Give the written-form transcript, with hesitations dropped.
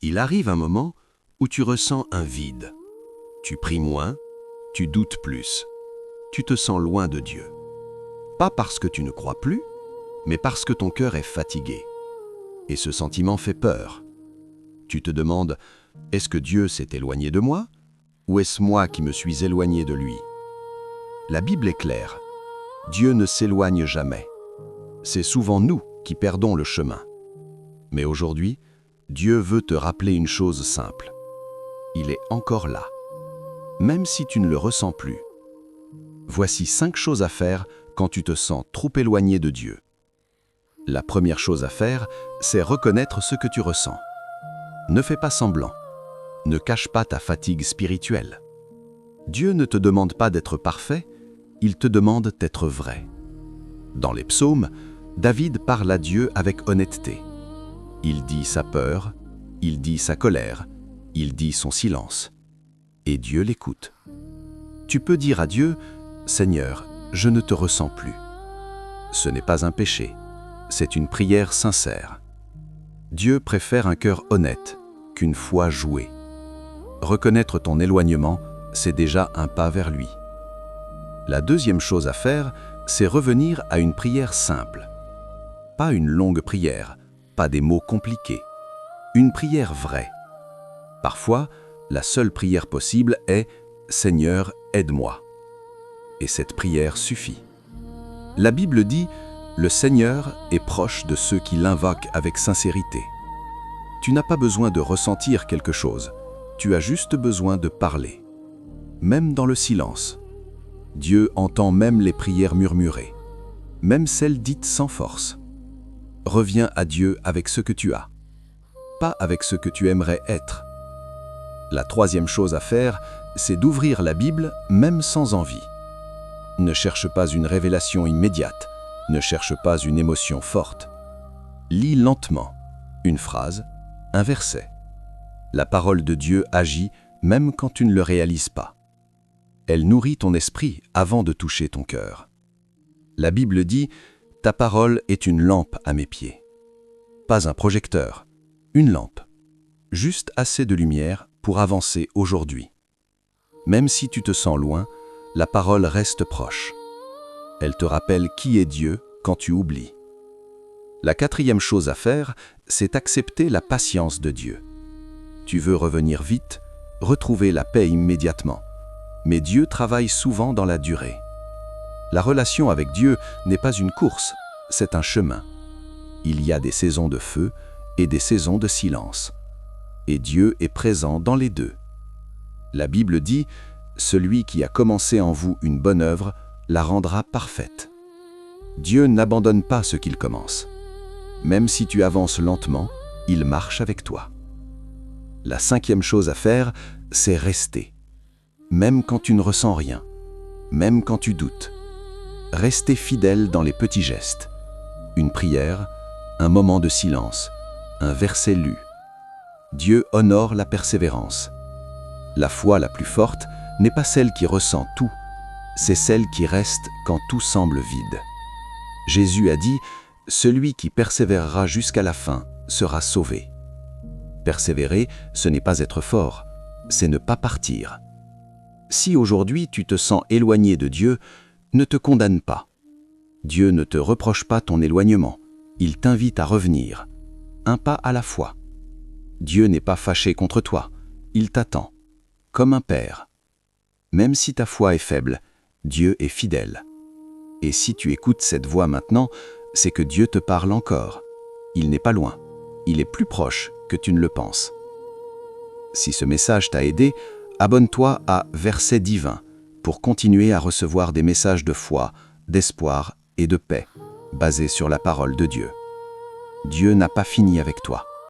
Il arrive un moment où tu ressens un vide. Tu pries moins, tu doutes plus. Tu te sens loin de Dieu. Pas parce que tu ne crois plus, mais parce que ton cœur est fatigué. Et ce sentiment fait peur. Tu te demandes, est-ce que Dieu s'est éloigné de moi? Ou est-ce moi qui me suis éloigné de lui? La Bible est claire. Dieu ne s'éloigne jamais. C'est souvent nous qui perdons le chemin. Mais aujourd'hui, Dieu veut te rappeler une chose simple. Il est encore là, même si tu ne le ressens plus. Voici 5 choses à faire quand tu te sens trop éloigné de Dieu. La première chose à faire, c'est reconnaître ce que tu ressens. Ne fais pas semblant. Ne cache pas ta fatigue spirituelle. Dieu ne te demande pas d'être parfait, il te demande d'être vrai. Dans les psaumes, David parle à Dieu avec honnêteté. Il dit sa peur, il dit sa colère, il dit son silence. Et Dieu l'écoute. Tu peux dire à Dieu, « Seigneur, je ne te ressens plus ». Ce n'est pas un péché, c'est une prière sincère. Dieu préfère un cœur honnête qu'une foi jouée. Reconnaître ton éloignement, c'est déjà un pas vers lui. La deuxième chose à faire, c'est revenir à une prière simple. Pas une longue prière, pas des mots compliqués. Une prière vraie. Parfois, la seule prière possible est « Seigneur, aide-moi ». Et cette prière suffit. La Bible dit « Le Seigneur est proche de ceux qui l'invoquent avec sincérité ». Tu n'as pas besoin de ressentir quelque chose, tu as juste besoin de parler. Même dans le silence. Dieu entend même les prières murmurées, même celles dites sans force. Reviens à Dieu avec ce que tu as, pas avec ce que tu aimerais être. La troisième chose à faire, c'est d'ouvrir la Bible même sans envie. Ne cherche pas une révélation immédiate, ne cherche pas une émotion forte. Lis lentement, une phrase, un verset. La parole de Dieu agit même quand tu ne le réalises pas. Elle nourrit ton esprit avant de toucher ton cœur. La Bible dit « Ta parole est une lampe à mes pieds ». Pas un projecteur, une lampe. Juste assez de lumière pour avancer aujourd'hui. Même si tu te sens loin, la parole reste proche. Elle te rappelle qui est Dieu quand tu oublies. La quatrième chose à faire, c'est accepter la patience de Dieu. Tu veux revenir vite, retrouver la paix immédiatement. Mais Dieu travaille souvent dans la durée. La relation avec Dieu n'est pas une course, c'est un chemin. Il y a des saisons de feu et des saisons de silence. Et Dieu est présent dans les deux. La Bible dit « Celui qui a commencé en vous une bonne œuvre la rendra parfaite ». Dieu n'abandonne pas ce qu'il commence. Même si tu avances lentement, il marche avec toi. La cinquième chose à faire, c'est rester. Même quand tu ne ressens rien, même quand tu doutes. Rester fidèle dans les petits gestes. Une prière, un moment de silence, un verset lu. Dieu honore la persévérance. La foi la plus forte n'est pas celle qui ressent tout, c'est celle qui reste quand tout semble vide. Jésus a dit « Celui qui persévérera jusqu'à la fin sera sauvé ». Persévérer, ce n'est pas être fort, c'est ne pas partir. Si aujourd'hui tu te sens éloigné de Dieu, ne te condamne pas. Dieu ne te reproche pas ton éloignement, il t'invite à revenir, un pas à la fois. Dieu n'est pas fâché contre toi, il t'attend, comme un père. Même si ta foi est faible, Dieu est fidèle. Et si tu écoutes cette voix maintenant, c'est que Dieu te parle encore. Il n'est pas loin, il est plus proche que tu ne le penses. Si ce message t'a aidé, abonne-toi à Verset divin pour continuer à recevoir des messages de foi, d'espoir et de paix basés sur la parole de Dieu. Dieu n'a pas fini avec toi.